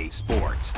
EA Sports.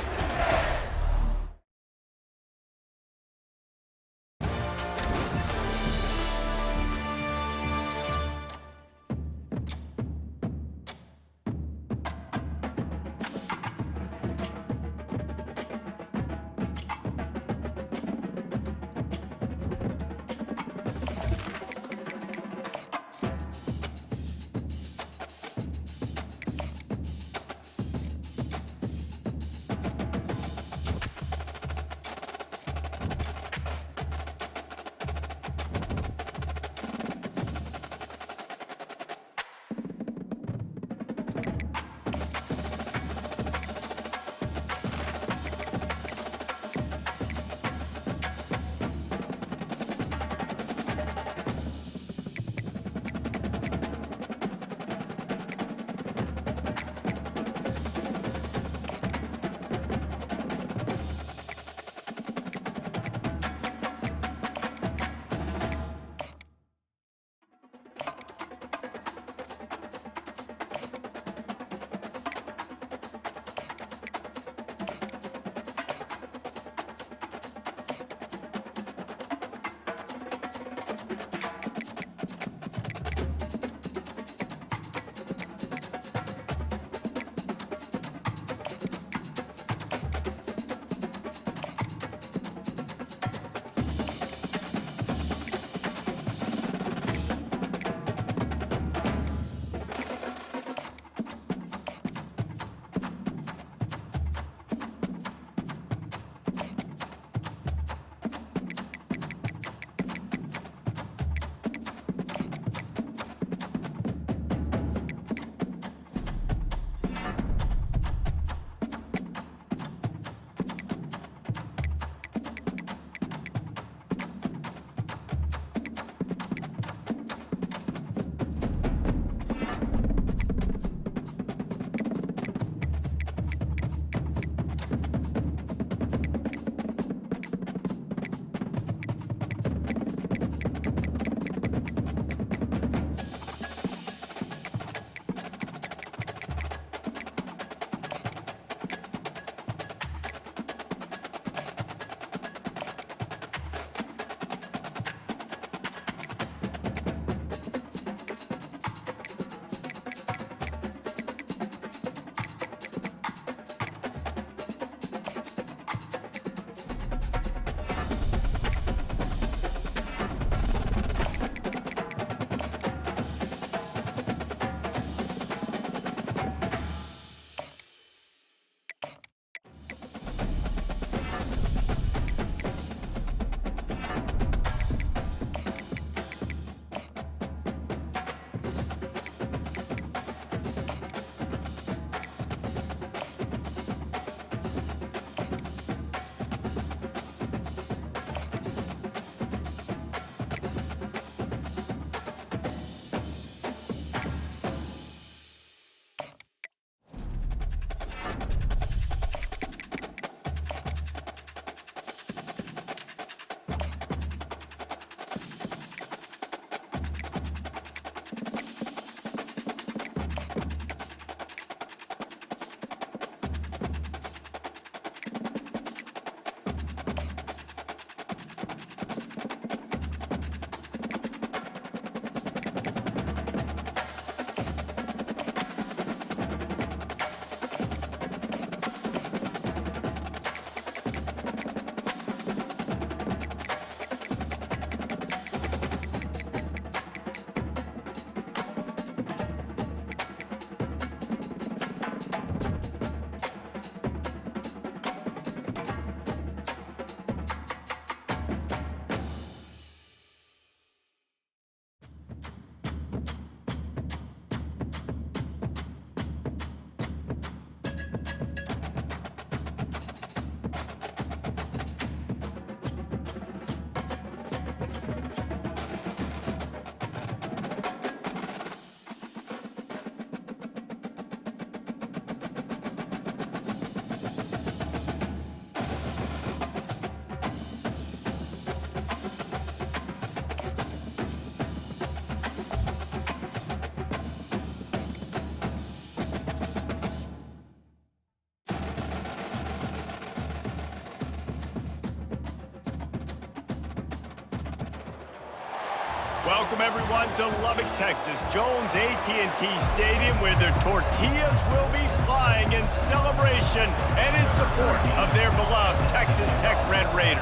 Welcome everyone to Lubbock, Texas, Jones AT&T Stadium, where their tortillas will be flying in celebration and in support of their beloved Texas Tech Red Raiders.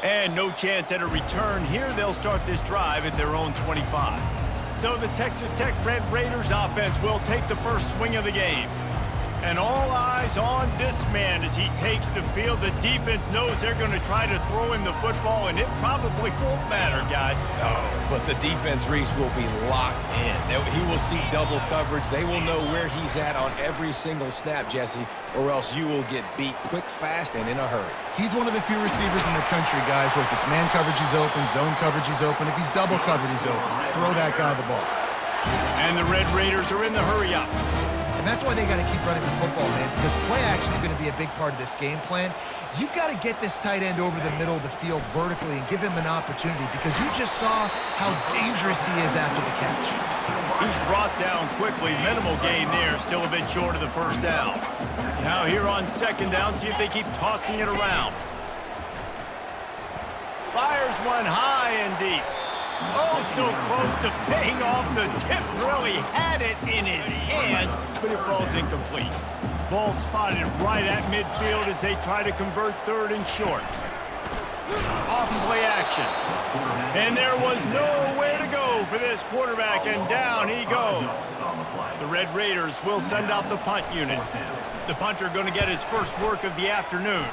And no chance at a return here. They'll start this drive at their own 25. So the Texas Tech Red Raiders offense will take the first swing of the game. And all eyes on this man as he takes the field. The defense knows they're going to try to throw him the football, and it probably won't matter, guys. Oh, but the defense, Reese, will be locked in. He will see double coverage. They will know where he's at on every single snap, Jesse, or else you will get beat quick, fast, and in a hurry. He's one of the few receivers in the country, guys, where if it's man coverage, he's open, zone coverage, he's open. If he's double covered, he's open. Throw that guy the ball. And the Red Raiders are in the hurry-up. And that's why they got to keep running the football, man, because play action is going to be a big part of this game plan. You've got to get this tight end over the middle of the field vertically and give him an opportunity, because you just saw how dangerous he is after the catch. He's brought down quickly. Minimal gain there, still a bit short of the first down. Now here on second down, see if they keep tossing it around. Fires one high and deep. Oh, so close to paying off. The tip really had it in his hands, but it falls incomplete. Ball spotted right at midfield as they try to convert third and short. Off play action. And there was nowhere to go for this quarterback, and down he goes. The Red Raiders will send out the punt unit. The punter going to get his first work of the afternoon.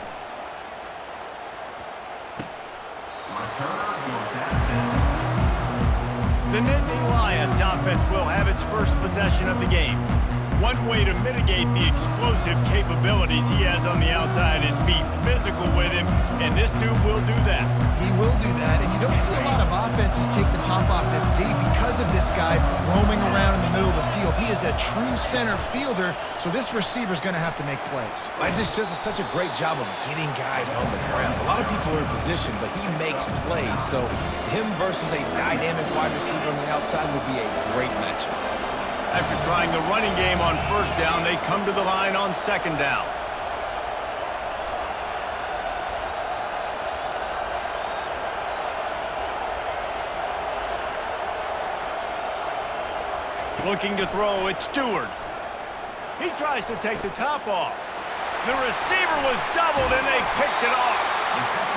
The Nittany Lions offense will have its first possession of the game. One way to mitigate the explosive capabilities he has on the outside is be physical with him, and this dude will do that. He will do that, and you don't see a lot of offenses take the top off this D because of this guy roaming around in the middle of the field. He is a true center fielder, so this receiver is going to have to make plays. Just does such a great job of getting guys on the ground. A lot of people are in position, but he makes plays, so him versus a dynamic wide receiver on the outside would be a great matchup. After trying the running game on first down, they come to the line on second down. Looking to throw, it's Stewart. He tries to take the top off. The receiver was doubled, and they picked it off.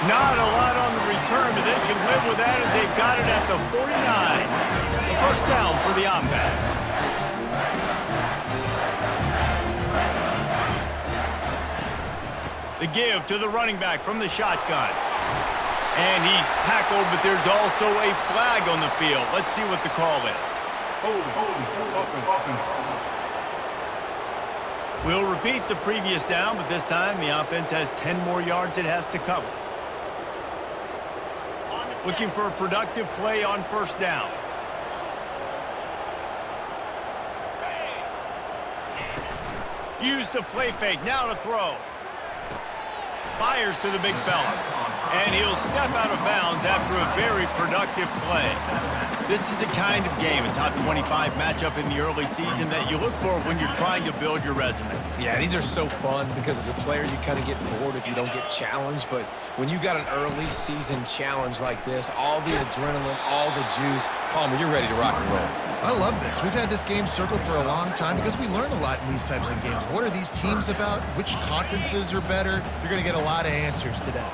Not a lot on the return, but they can live with that as they've got it at the 49. The first down for the offense. The give to the running back from the shotgun. And he's tackled, but there's also a flag on the field. Let's see what the call is. We'll repeat the previous down, but this time the offense has 10 more yards it has to cover. Looking for a productive play on first down. Use the play fake, now to throw. Fires to the big fella. And he'll step out of bounds after a very productive play. This is the kind of game, a top 25 matchup in the early season, that you look for when you're trying to build your resume. Yeah, these are so fun because as a player, you kind of get bored if you don't get challenged. But when you got an early season challenge like this, all the adrenaline, all the juice, Palmer, you're ready to rock and roll. I love this. We've had this game circled for a long time because we learn a lot in these types of games. What are these teams about? Which conferences are better? You're going to get a lot of answers today.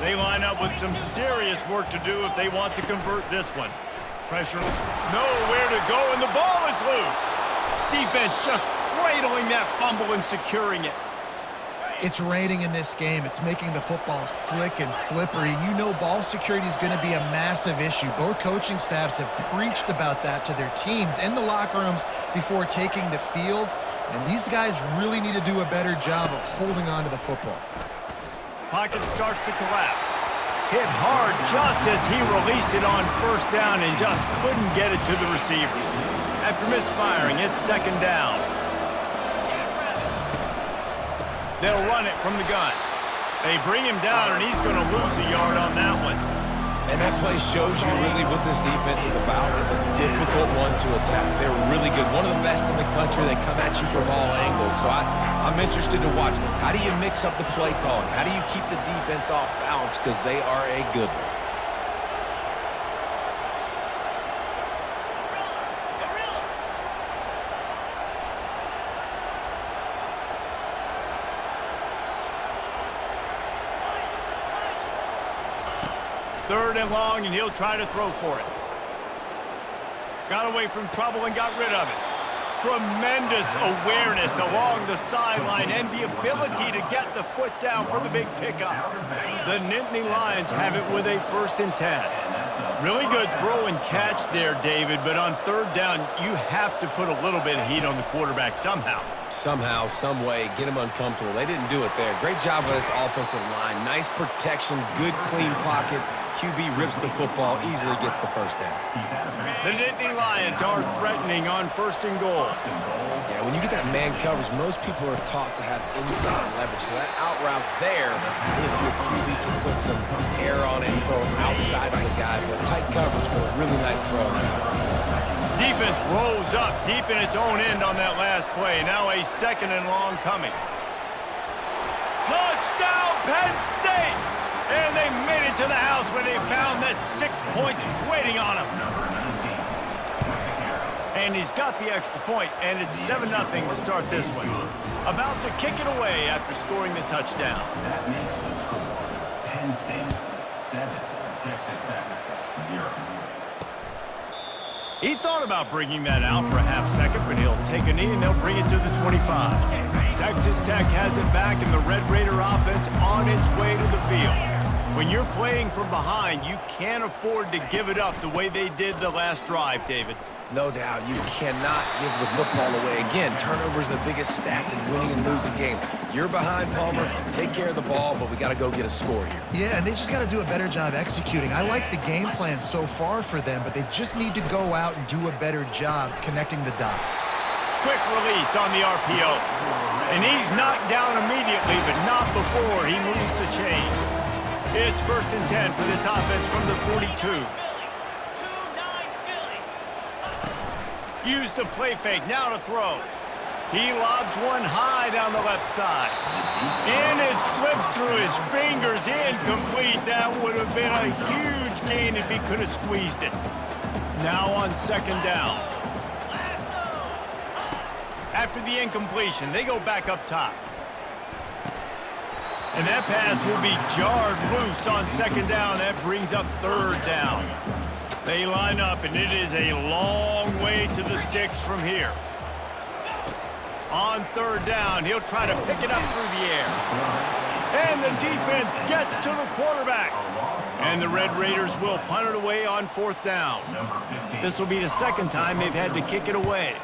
They line up with some serious work to do if they want to convert this one. Pressure, nowhere to go, and the ball is loose. Defense just cradling that fumble and securing it. It's raining in this game. It's making the football slick and slippery. You know ball security is going to be a massive issue. Both coaching staffs have preached about that to their teams in the locker rooms before taking the field. And these guys really need to do a better job of holding on to the football. Pocket starts to collapse. Hit hard just as he released it on first down and just couldn't get it to the receiver. After misfiring, it's second down. They'll run it from the gun. They bring him down, and he's going to lose a yard on that one. And that play shows you really what this defense is about. It's a difficult one to attack. They're really good. One of the best in the country. They come at you from all angles. So I'm interested to watch. How do you mix up the play calling? How do you keep the defense off balance? Because they are a good one. Third and long, and he'll try to throw for it. Got away from trouble and got rid of it. Tremendous awareness along the sideline and the ability to get the foot down for the big pickup. The Nittany Lions have it with a 1st and 10. Really good throw and catch there, David, but on 3rd down, you have to put a little bit of heat on the quarterback somehow. Somehow, some way, get him uncomfortable. They didn't do it there. Great job by this offensive line. Nice protection, good clean pocket. QB rips the football, easily gets the 1st down. The Nittany Lions are threatening on 1st and goal. Yeah, when you get that man coverage, most people are taught to have inside leverage. So that out route's there if your QB can put some air on it and throw it outside of the guy. But tight coverage, but a really nice throw on that out route. Defense rolls up deep in its own end on that last play. Now a 2nd and long coming. Touchdown, Penn State! And they made it to the house when they found that 6 points waiting on him. And he's got the extra point, and it's 7-0 to start this one. About to kick it away after scoring the touchdown. That makes the score Penn State 7, Texas Tech 0. He thought about bringing that out for a half second, but he'll take a knee and they'll bring it to the 25. Texas Tech has it back, and the Red Raider offense on its way to the field. When you're playing from behind, you can't afford to give it up the way they did the last drive, David. No doubt, you cannot give the football away. Again, turnovers are the biggest stats in winning and losing games. You're behind, Palmer. Take care of the ball, but we got to go get a score here. Yeah, and they just got to do a better job executing. I like the game plan so far for them, but they just need to go out and do a better job connecting the dots. Quick release on the RPO. And he's knocked down immediately, but not before he moves the chains. It's 1st and 10 for this offense from the 42. Use the play fake, now to throw. He lobs one high down the left side. And it slips through his fingers, incomplete. That would have been a huge gain if he could have squeezed it. Now on 2nd down. After the incompletion, they go back up top. And that pass will be jarred loose on 2nd down. That brings up 3rd down. They line up, and it is a long way to the sticks from here. On 3rd down, he'll try to pick it up through the air. And the defense gets to the quarterback. And the Red Raiders will punt it away on 4th down. This will be the 2nd time they've had to kick it away.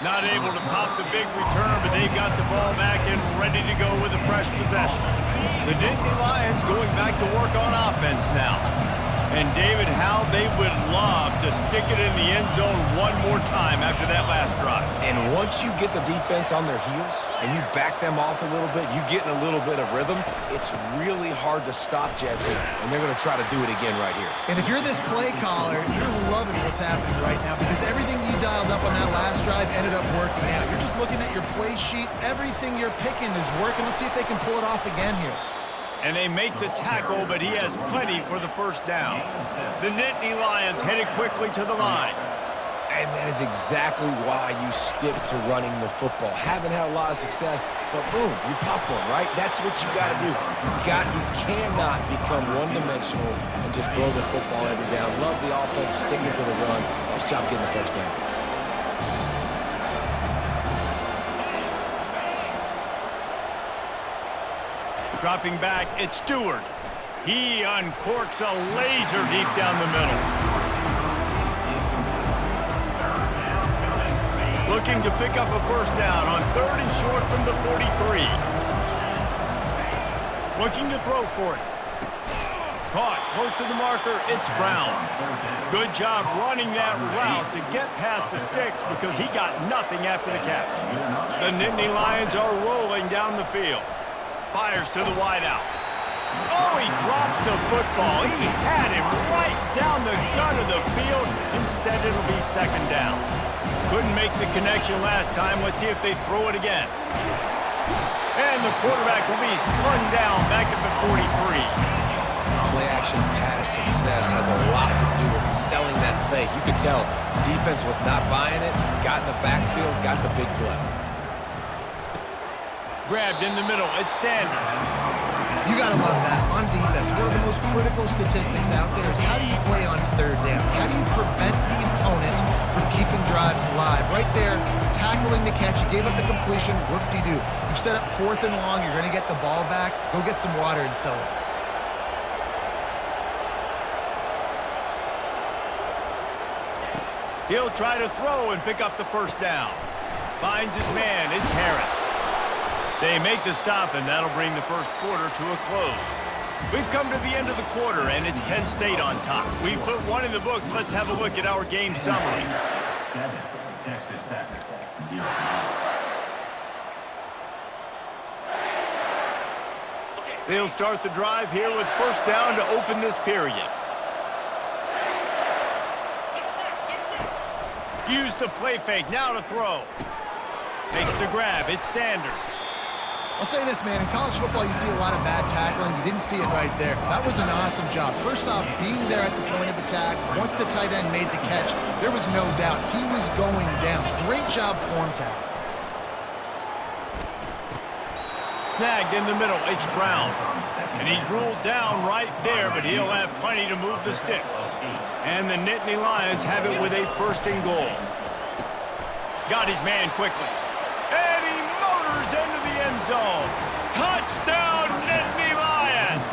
Not able to pop the big return, but they've got the ball back and ready to go with a fresh possession. The Nittany Lions going back to work on offense now. And David, how they would love to stick it in the end zone one more time after that last drive. And once you get the defense on their heels and you back them off a little bit, you get in a little bit of rhythm, it's really hard to stop Jesse, and they're going to try to do it again right here. And if you're this play caller, you're loving what's happening right now because everything you dialed up on that last drive ended up working out. You're just looking at your play sheet. Everything you're picking is working. Let's see if they can pull it off again here. And they make the tackle, but he has plenty for the 1st down. The Nittany Lions headed quickly to the line. And that is exactly why you stick to running the football. Haven't had a lot of success, but boom, you pop one, right? That's what you got to do. You cannot become one-dimensional and just throw the football every down. Love the offense, sticking to the run. Nice job getting the 1st down. Dropping back, it's Stewart. He uncorks a laser deep down the middle. Looking to pick up a 1st down on 3rd and short from the 43. Looking to throw for it. Caught close to the marker, it's Brown. Good job running that route to get past the sticks because he got nothing after the catch. The Nittany Lions are rolling down the field. fires to the wideout. Oh, he drops the football. He had him right down the gut of the field. Instead, it'll be second down. Couldn't make the connection last time. Let's see if they throw it again. And the quarterback will be slung down back at the 43. Play-action pass success has a lot to do with selling that fake. You could tell defense was not buying it, got in the backfield, got the big play. Grabbed in the middle. It's Sanders. You got to love that. On defense, one of the most critical statistics out there is how do you play on third down? How do you prevent the opponent from keeping drives alive? Right there, tackling the catch. You gave up the completion. Whoop-de-doo. You've set up 4th and long. You're going to get the ball back. Go get some water and sell it. He'll try to throw and pick up the first down. Finds his man. It's Harris. They make the stop, and that'll bring the first quarter to a close. We've come to the end of the quarter, and it's Penn State on top. We've put one in the books. Let's have a look at our game summary. 7, Texas Tech, 0. They'll start the drive here with first down to open this period. Use the play fake, now to throw. Makes the grab, it's Sanders. I'll say this, man. In college football, you see a lot of bad tackling. You didn't see it right there. That was an awesome job. First off, being there at the point of attack. Once the tight end made the catch, there was no doubt he was going down. Great job form tackle. Snagged in the middle, it's Brown. And he's ruled down right there, but he'll have plenty to move the sticks. And the Nittany Lions have it with a 1st and goal. Got his man quickly. And he motors into the end zone. Touchdown, Nittany Lions!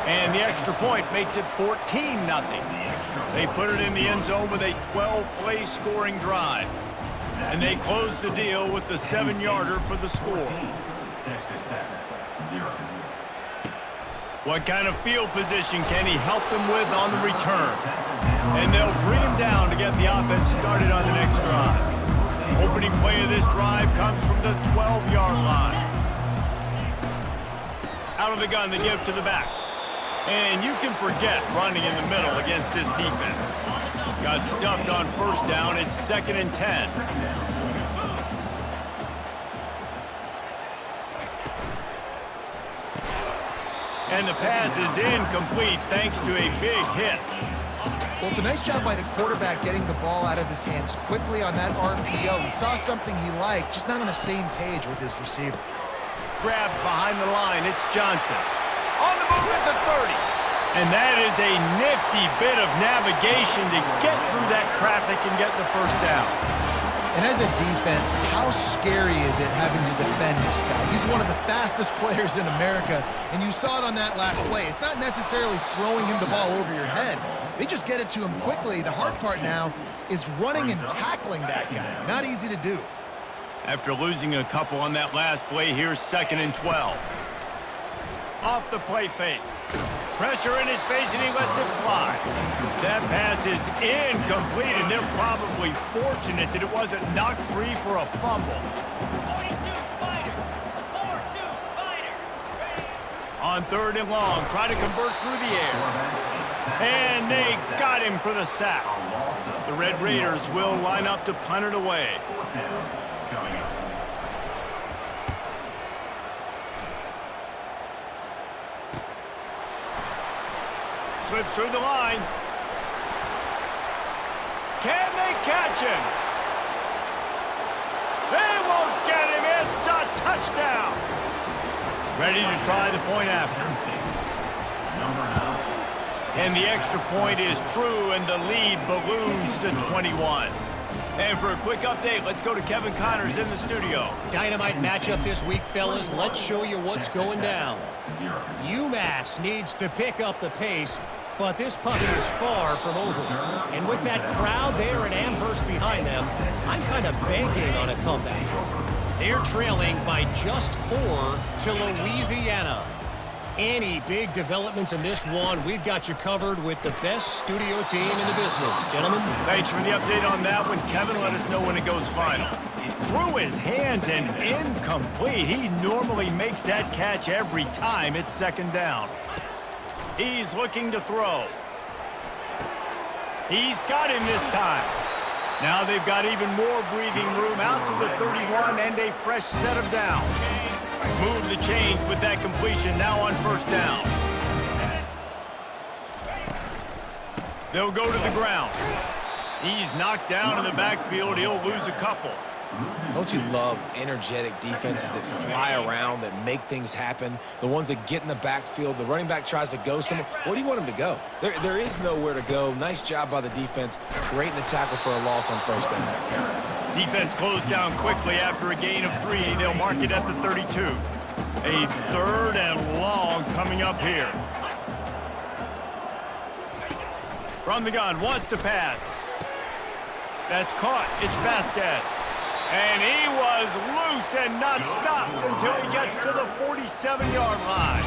And the extra point makes it 14-0. They put it in the end zone with a 12-play scoring drive. And they close the deal with the 7-yarder for the score. Texas Tech, 0. What kind of field position can he help them with on the return? And they'll bring him down to get the offense started on the next drive. Opening play of this drive comes from the 12-yard line. Out of the gun, the give to the back. And you can forget running in the middle against this defense. Got stuffed on first down. It's 2nd and 10. And the pass is incomplete thanks to a big hit. Well, it's a nice job by the quarterback getting the ball out of his hands quickly on that RPO. He saw something he liked, just not on the same page with his receiver. Grabbed behind the line, it's Johnson. On the move at the 30. And that is a nifty bit of navigation to get through that traffic and get the first down. And as a defense, how scary is it having to defend this guy? He's one of the fastest players in America, and you saw it on that last play. It's not necessarily throwing him the ball over your head. They just get it to him quickly. The hard part now is running and tackling that guy. Not easy to do. After losing a couple on that last play, here's 2nd and 12. Off the play fake. Pressure in his face, and he lets it fly. That pass is incomplete, and they're probably fortunate that it wasn't knocked free for a fumble. 42 Spider. 4-2 Spider. On 3rd and long, try to convert through the air. And they got him for the sack. The Red Raiders will line up to punt it away. Coming up. Slips through the line. Can they catch him? They won't get him. It's a touchdown. Ready to try the point after. And the extra point is true, and the lead balloons to 21. And for a quick update, let's go to Kevin Connors in the studio. Dynamite matchup this week, fellas. Let's show you what's going down. UMass needs to pick up the pace, but this puppy is far from over. And with that crowd there in Amherst behind them, I'm kind of banking on a comeback. They're trailing by just 4 to Louisiana. Any big developments in this one, we've got you covered with the best studio team in the business. Gentlemen. Thanks for the update on that one, Kevin. Let us know when it goes final. Through his hands and incomplete. He normally makes that catch every time it's second down. He's looking to throw. He's got him this time. Now they've got even more breathing room out to the 31 and a fresh set of downs. Move the chains with that completion now on first down. They'll go to the ground. He's knocked down in the backfield. He'll lose a couple. Don't you love energetic defenses that fly around, that make things happen? The ones that get in the backfield, the running back tries to go somewhere. Where do you want him to go? There is nowhere to go. Nice job by the defense, creating the tackle for a loss on first down. Defense closed down quickly after a gain of 3. They'll mark it at the 32. A third and long coming up here. From the gun, wants to pass. That's caught. It's Vasquez. And he was loose and not stopped until he gets to the 47-yard line.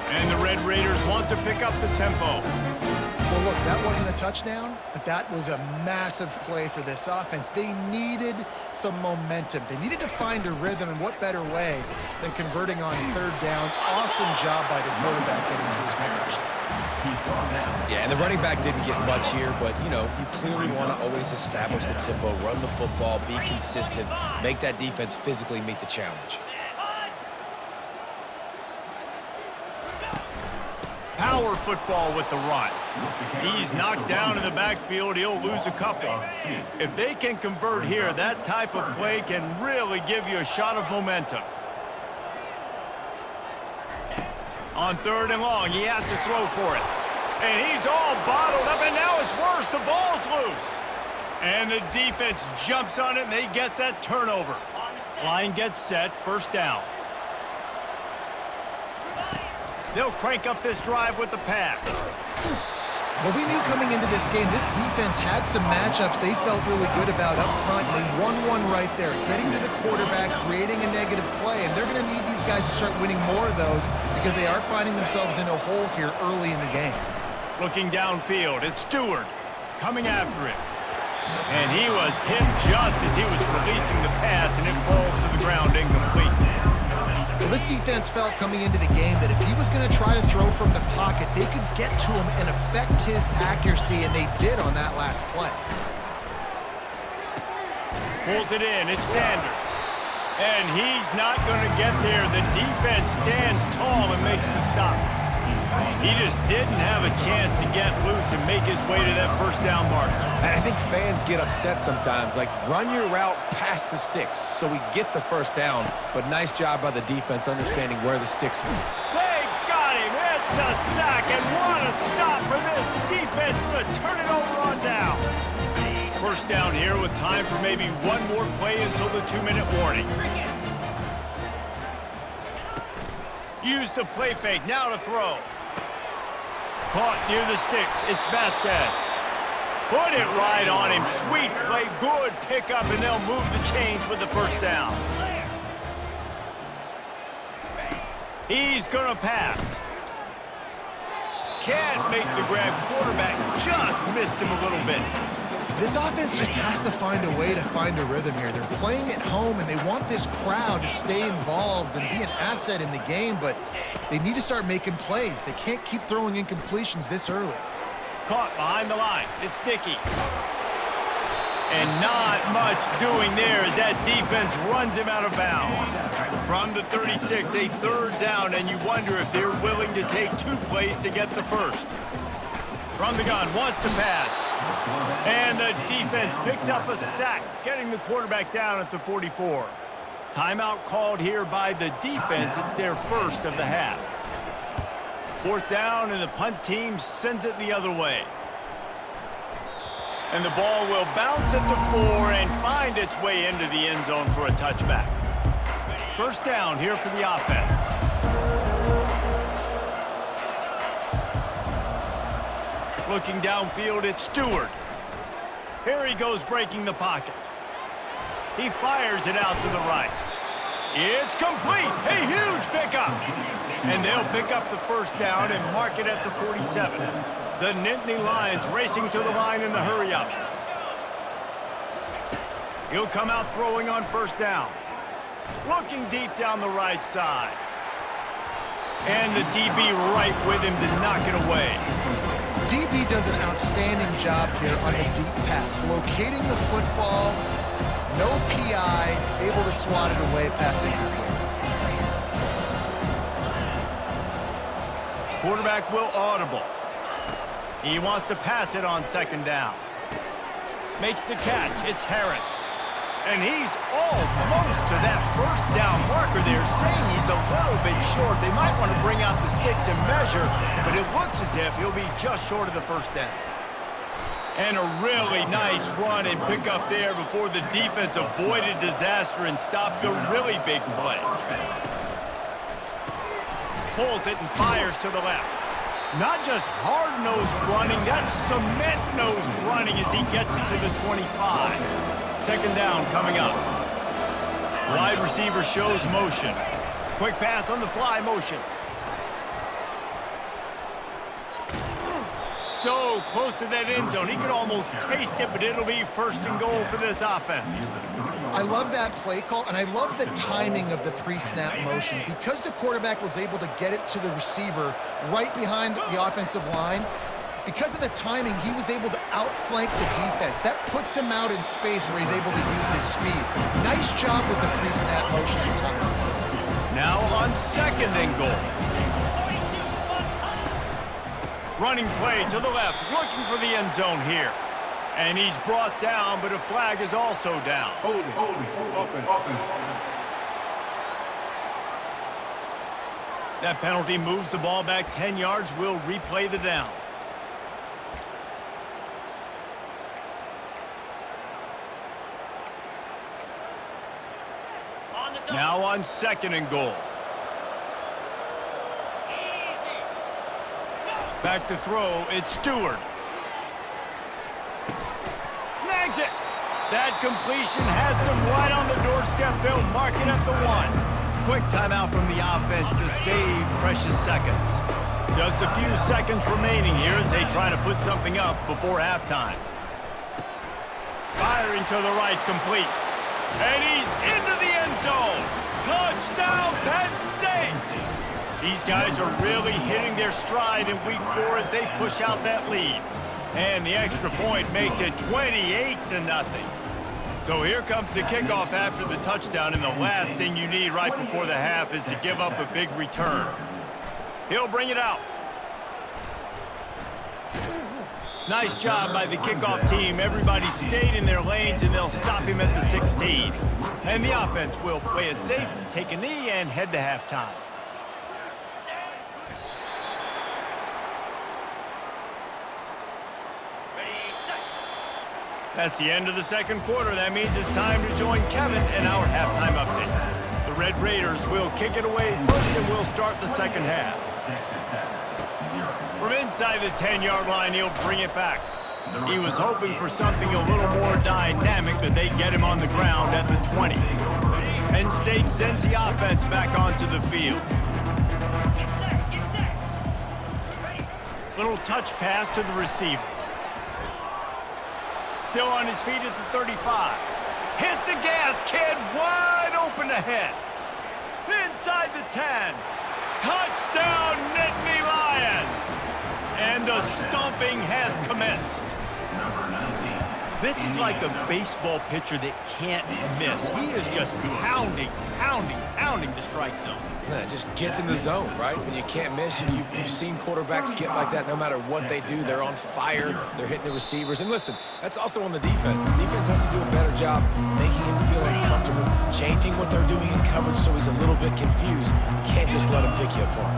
And the Red Raiders want to pick up the tempo. Well, look, that wasn't a touchdown, but that was a massive play for this offense. They needed some momentum. They needed to find a rhythm, and what better way than converting on third down. Awesome job by the quarterback getting to his marks. Yeah, and the running back didn't get much here, but, you know, you clearly want to always establish the tempo, run the football, be consistent, make that defense physically meet the challenge. Power football with the run. He's knocked down in the backfield. He'll lose a couple. If they can convert here, that type of play can really give you a shot of momentum. On third and long, he has to throw for it. And he's all bottled up, and now it's worse. The ball's loose. And the defense jumps on it, and they get that turnover. Line gets set, first down. They'll crank up this drive with the pass. Well, we knew coming into this game, this defense had some matchups they felt really good about up front. They won one right there, getting to the quarterback, creating a negative play, and they're going to need these guys to start winning more of those because they are finding themselves in a hole here early in the game. Looking downfield, it's Stewart coming after it. And he was hit just as he was releasing the pass, and it falls to the ground incomplete. Well, this defense felt coming into the game that if he was going to try to throw from the pocket, they could get to him and affect his accuracy, and they did on that last play. Pulls it in, it's Sanders. And he's not going to get there. The defense stands tall and makes the stop. He just didn't have a chance to get loose and make his way to that first down marker. I think fans get upset sometimes, like run your route past the sticks so we get the first down, but nice job by the defense understanding where the sticks were. They got him. It's a sack, and what a stop for this defense to turn it over on down. First down here with time for maybe one more play until the 2-minute warning. Use the play fake, now to throw. Caught near the sticks, it's Vasquez. Put it right on him, sweet play, good pickup, and they'll move the chains with the first down. He's gonna pass. Can't make the grab, quarterback just missed him a little bit. This offense just has to find a way to find a rhythm here. They're playing at home, and they want this crowd to stay involved and be an asset in the game, but they need to start making plays. They can't keep throwing incompletions this early. Caught behind the line. It's Dickey. And not much doing there as that defense runs him out of bounds. From the 36, a third down, and you wonder if they're willing to take 2 plays to get the first. From the gun, wants to pass. And the defense picks up a sack, getting the quarterback down at the 44. Timeout called here by the defense. It's their first of the half. Fourth down, and the punt team sends it the other way. And the ball will bounce at the 4 and find its way into the end zone for a touchback. First down here for the offense. Looking downfield, it's Stewart. Here he goes breaking the pocket. He fires it out to the right. It's complete. A huge pickup. And they'll pick up the first down and mark it at the 47. The Nittany Lions racing to the line in the hurry-up. He'll come out throwing on first down. Looking deep down the right side. And the DB right with him to knock it away. DB does an outstanding job here on the deep pass, locating the football, no PI, able to swat it away, passing complete. Quarterback will audible. He wants to pass it on second down. Makes the catch. It's Harris. And he's almost to that first down marker there, saying he's a little bit short. They might want to bring out the sticks and measure, but it looks as if he'll be just short of the first down. And a really nice run and pick up there before the defense avoided disaster and stopped a really big play. Pulls it and fires to the left. Not just hard-nosed running, that's cement-nosed running as he gets it to the 25. Second down coming up. Wide receiver shows motion. Quick pass on the fly motion. So close to that end zone. He could almost taste it, but it'll be first and goal for this offense. I love that play call, and I love the timing of the pre-snap motion. Because the quarterback was able to get it to the receiver right behind the offensive line, because of the timing, he was able to outflank the defense. That puts him out in space where he's able to use his speed. Nice job with the pre-snap motion and timing. Now on second and goal. Running play to the left, looking for the end zone here. And he's brought down, but a flag is also down. Hold it, open. That penalty moves the ball back 10 yards. We'll replay the down. Now on second and goal. Back to throw, it's Stewart. Snags it. That completion has them right on the doorstep. They'll mark it at the 1. Quick timeout from the offense to save precious seconds. Just a few seconds remaining here as they try to put something up before halftime. Firing to the right, complete. And he's into the end zone. Touchdown, Penn State! These guys are really hitting their stride in week 4 as they push out that lead. And the extra point makes it 28-0. So here comes the kickoff after the touchdown, and the last thing you need right before the half is to give up a big return. He'll bring it out. Nice job by the kickoff team. Everybody stayed in their lanes, and they'll stop him at the 16. And the offense will play it safe, take a knee, and head to halftime. That's the end of the second quarter. That means it's time to join Kevin in our halftime update. The Red Raiders will kick it away first, and we'll start the second half. From inside the 10-yard line, he'll bring it back. He was hoping for something a little more dynamic, but they get him on the ground at the 20. Penn State sends the offense back onto the field. Little touch pass to the receiver. Still on his feet at the 35. Hit the gas, kid. Wide open ahead. Inside the 10. Touchdown, Nittany Lions. And the stomping has commenced. This is like a baseball pitcher that can't miss. He is just pounding the strike zone. Yeah, it just gets in the zone, right? When you can't miss, you've seen quarterbacks get like that no matter what they do. They're on fire. They're hitting the receivers. And listen, that's also on the defense. The defense has to do a better job making him feel uncomfortable, changing what they're doing in coverage so he's a little bit confused. You can't just let him pick you apart.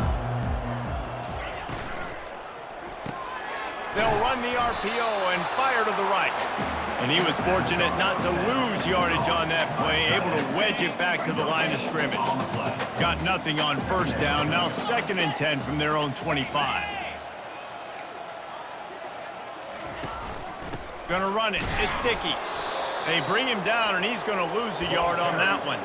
They'll run the RPO and fire to the right. And he was fortunate not to lose yardage on that play, able to wedge it back to the line of scrimmage. Got nothing on first down, now 2nd and 10 from their own 25. Gonna run it, it's Dickey. They bring him down, and he's gonna lose a yard on that one.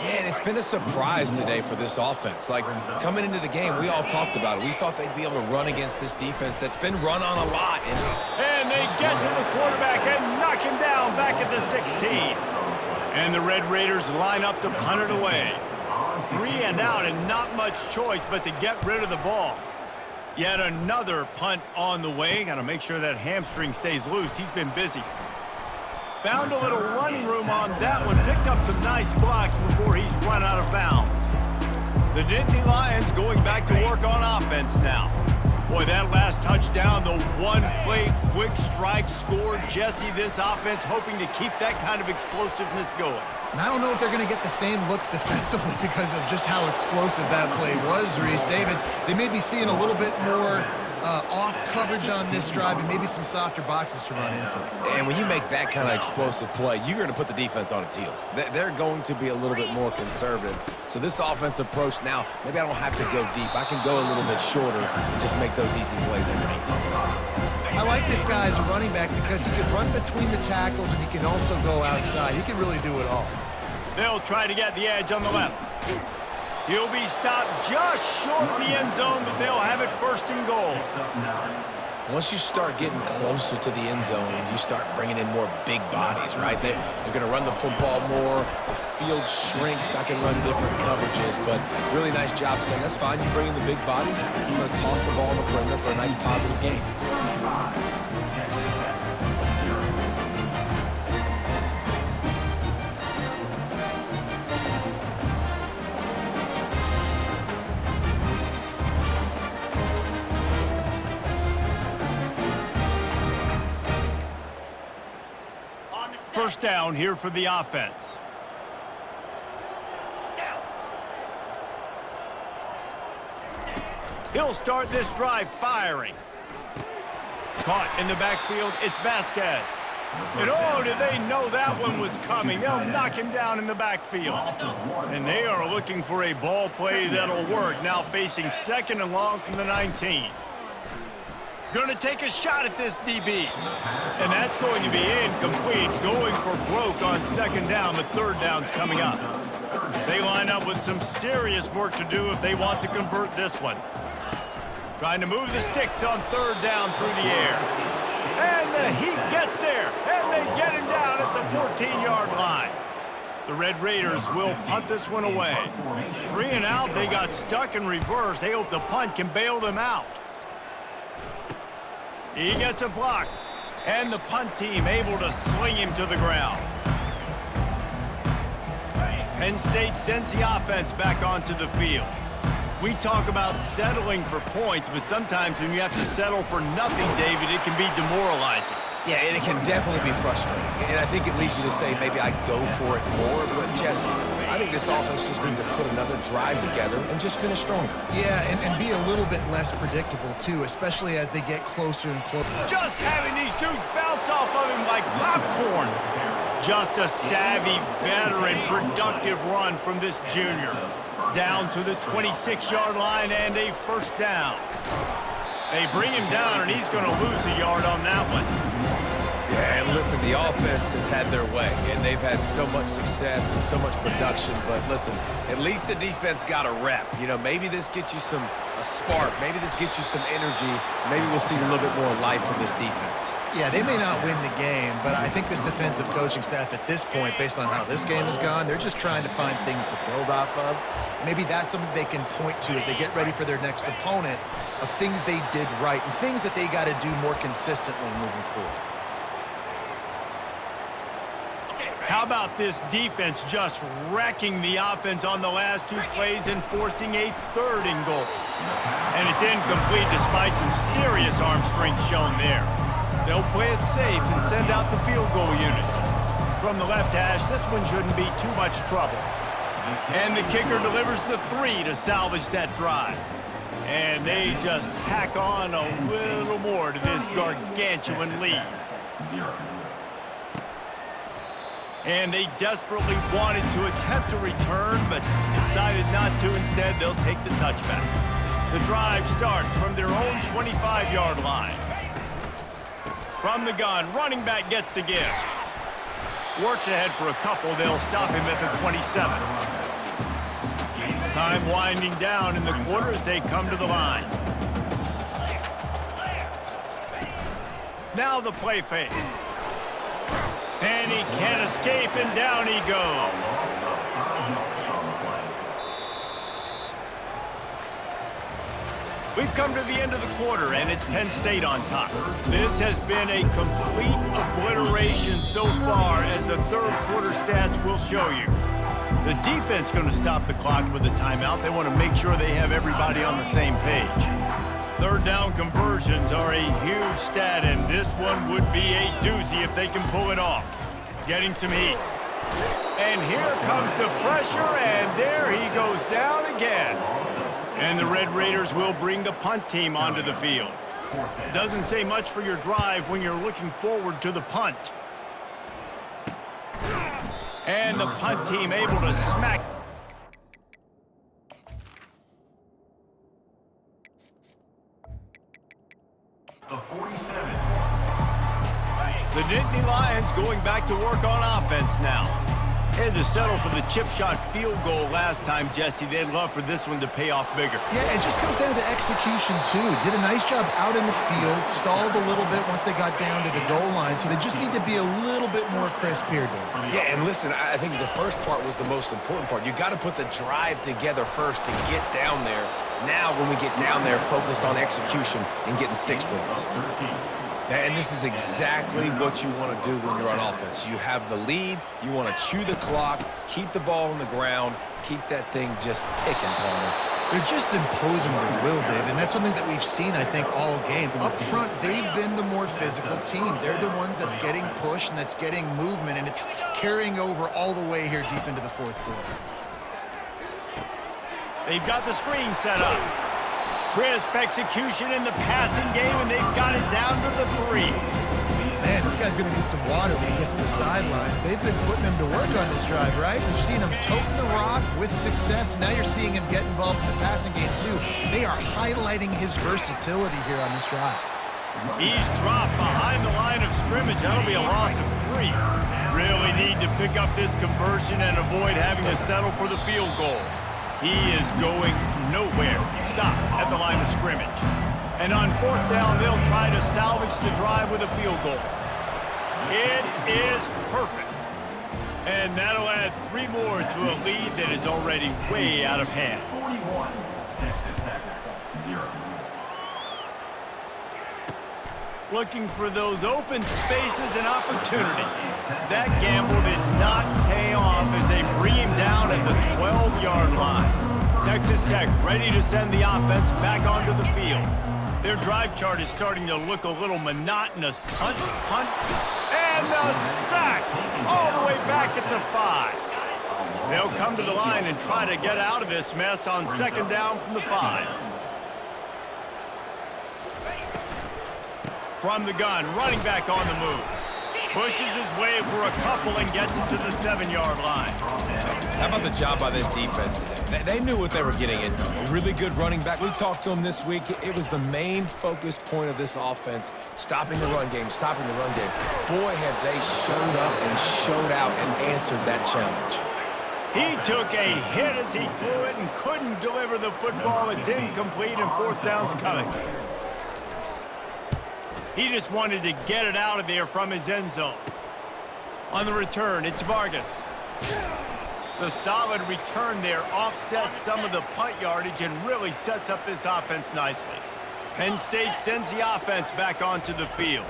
Yeah, and it's been a surprise today for this offense. Like, coming into the game, we all talked about it. We thought they'd be able to run against this defense that's been run on a lot. And they get to the quarterback and knock him down back at the 16. And the Red Raiders line up to punt it away. 3 and out and not much choice but to get rid of the ball. Yet another punt on the way. Got to make sure that hamstring stays loose. He's been busy. Found a little running room on that one. Picked up some nice blocks before he's run out of bounds. The Nittany Lions going back to work on offense now. Boy, that last touchdown, the one-play quick strike score. Jesse, this offense hoping to keep that kind of explosiveness going. And I don't know if they're going to get the same looks defensively because of just how explosive that play was, Reese. David, they may be seeing a little bit more off coverage on this drive and maybe some softer boxes to run into. And when you make that kind of explosive play, you're going to put the defense on its heels. They're going to be a little bit more conservative. So this offense approach now, maybe I don't have to go deep. I can go a little bit shorter and just make those easy plays underneath. I like this guy as a running back because he can run between the tackles and he can also go outside. He can really do it all. They'll try to get the edge on the left. He'll be stopped just short of the end zone, but they'll have it first and goal. Once you start getting closer to the end zone, you start bringing in more big bodies, right? They're going to run the football more. The field shrinks. I can run different coverages, but really nice job saying, that's fine. You bring in the big bodies. I'm going to toss the ball on the perimeter for a nice positive gain. First down here for the offense. He'll start this drive firing. Caught in the backfield, it's Vasquez. And oh, did they know that one was coming? They'll knock him down in the backfield. And they are looking for a ball play that'll work. Now facing second and long from the 19. Going to take a shot at this DB. And that's going to be incomplete. Going for broke on second down. The third down's coming up. They line up with some serious work to do if they want to convert this one. Trying to move the sticks on third down through the air. And the Heat gets there. And they get him down at the 14-yard line. The Red Raiders will punt this one away. 3 and out. They got stuck in reverse. They hope the punt can bail them out. He gets a block, and the punt team able to swing him to the ground. Penn State sends the offense back onto the field. We talk about settling for points, but sometimes when you have to settle for nothing, David, it can be demoralizing. Yeah, and it can definitely be frustrating. And I think it leads you to say maybe I go for it more. But, Jesse, I think this offense just needs to put another drive together and just finish stronger. Yeah, and be a little bit less predictable, too, especially as they get closer and closer. Just having these dudes bounce off of him like popcorn. Just a savvy, veteran, productive run from this junior. Down to the 26-yard line and a first down. They bring him down, and he's going to lose a yard on that one. Yeah, and listen, the offense has had their way, and they've had so much success and so much production. But listen, at least the defense got a rep. You know, maybe this gets you a spark. Maybe this gets you some energy. Maybe we'll see a little bit more life from this defense. Yeah, they may not win the game, but I think this defensive coaching staff at this point, based on how this game has gone, they're just trying to find things to build off of. Maybe that's something they can point to as they get ready for their next opponent of things they did right and things that they got to do more consistently moving forward. How about this defense just wrecking the offense on the last 2 plays and forcing a third and goal? And it's incomplete despite some serious arm strength shown there. They'll play it safe and send out the field goal unit. From the left hash, this one shouldn't be too much trouble. And the kicker delivers the 3 to salvage that drive. And they just tack on a little more to this gargantuan lead. And they desperately wanted to attempt a return, but decided not to. Instead, they'll take the touchback. The drive starts from their own 25-yard line. From the gun, running back gets to give. Works ahead for a couple. They'll stop him at the 27. Time winding down in the quarter as they come to the line. Now the play fake. And he can't escape, and down he goes. We've come to the end of the quarter, and it's Penn State on top. This has been a complete obliteration so far, as the third quarter stats will show you. The defense going to stop the clock with a timeout. They want to make sure they have everybody on the same page. Third down conversions are a huge stat, and this one would be a doozy if they can pull it off. Getting some heat. And here comes the pressure, and there he goes down again. And the Red Raiders will bring the punt team onto the field. Doesn't say much for your drive when you're looking forward to the punt. And the punt team able to smack. The 47. The Nittany Lions going back to work on offense now. Had to settle for the chip shot field goal last time, Jesse. They'd love for this one to pay off bigger. Yeah, it just comes down to execution, too. Did a nice job out in the field, stalled a little bit once they got down to the goal line, so they just need to be a little bit more crisp here, dude. Yeah, and listen, I think the first part was the most important part. You got to put the drive together first to get down there. Now, when we get down there, focus on execution and getting 6 points. And this is exactly what you want to do when you're on offense. You have the lead, you want to chew the clock, keep the ball on the ground, keep that thing just ticking, Palmer. They're just imposing their will, Dave, and that's something that we've seen, I think, all game. Up front, they've been the more physical team. They're the ones that's getting pushed and that's getting movement, and it's carrying over all the way here deep into the fourth quarter. They've got the screen set up. Crisp execution in the passing game, and they've got it down to the 3. Man, this guy's going to need some water when he gets to the sidelines. They've been putting him to work on this drive, right? You've seen him toting the rock with success. Now you're seeing him get involved in the passing game, too. They are highlighting his versatility here on this drive. He's dropped behind the line of scrimmage. That'll be a loss of 3. Really need to pick up this conversion and avoid having to settle for the field goal. He is going nowhere. Stop at the line of scrimmage. And on fourth down, they'll try to salvage the drive with a field goal. It is perfect. And that'll add 3 more to a lead that is already way out of hand. 41. Texas Tech, 0. Looking for those open spaces and opportunity. That gamble did not pay off as they bring him down at the 12-yard line. Texas Tech ready to send the offense back onto the field. Their drive chart is starting to look a little monotonous. Punt, and a sack all the way back at the 5. They'll come to the line and try to get out of this mess on second down from the 5. From the gun, running back on the move. Pushes his way for a couple and gets it to the 7-yard line. How about the job by this defense today? They knew what they were getting into. A really good running back. We talked to him this week. It was the main focus point of this offense, stopping the run game, stopping the run game. Boy, have they showed up and showed out and answered that challenge. He took a hit as he threw it and couldn't deliver the football. It's incomplete and fourth down's coming. He just wanted to get it out of there from his end zone. On the return, it's Vargas. The solid return there offsets some of the punt yardage and really sets up this offense nicely. Penn State sends the offense back onto the field.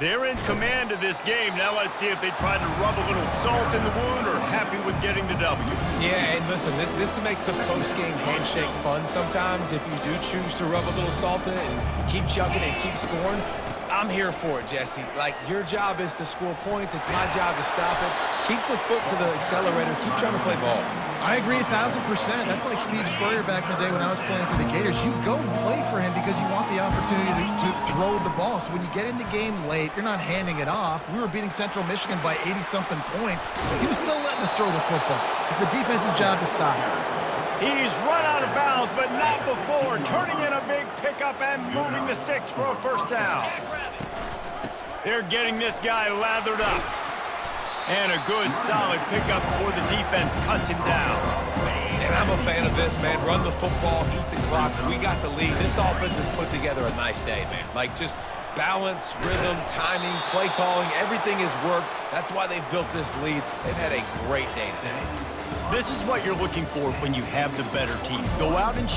They're in command of this game. Now let's see if they try to rub a little salt in the wound or happy with getting the W. Yeah, and listen, this makes the post-game handshake fun sometimes. If you do choose to rub a little salt in it and keep chucking and keep scoring, I'm here for it, Jesse. Like, your job is to score points. It's my job to stop it. Keep the foot to the accelerator. Keep trying to play ball. I agree 1,000%. That's like Steve Spurrier back in the day when I was playing for the Gators. You go and play for him because you want the opportunity to throw the ball. So when you get in the game late, you're not handing it off. We were beating Central Michigan by 80-something points. He was still letting us throw the football. It's the defense's job to stop it. He's run out of bounds, but not before. Turning in a big pickup and moving the sticks for a first down. They're getting this guy lathered up. And a good, solid pickup before the defense cuts him down. And I'm a fan of this, man. Run the football, eat the clock. We got the lead. This offense has put together a nice day, man. Like, just Balance, rhythm, timing, play calling, everything has worked. That's why they've built this lead. They've had a great day today. This is what you're looking for when you have the better team. Go out and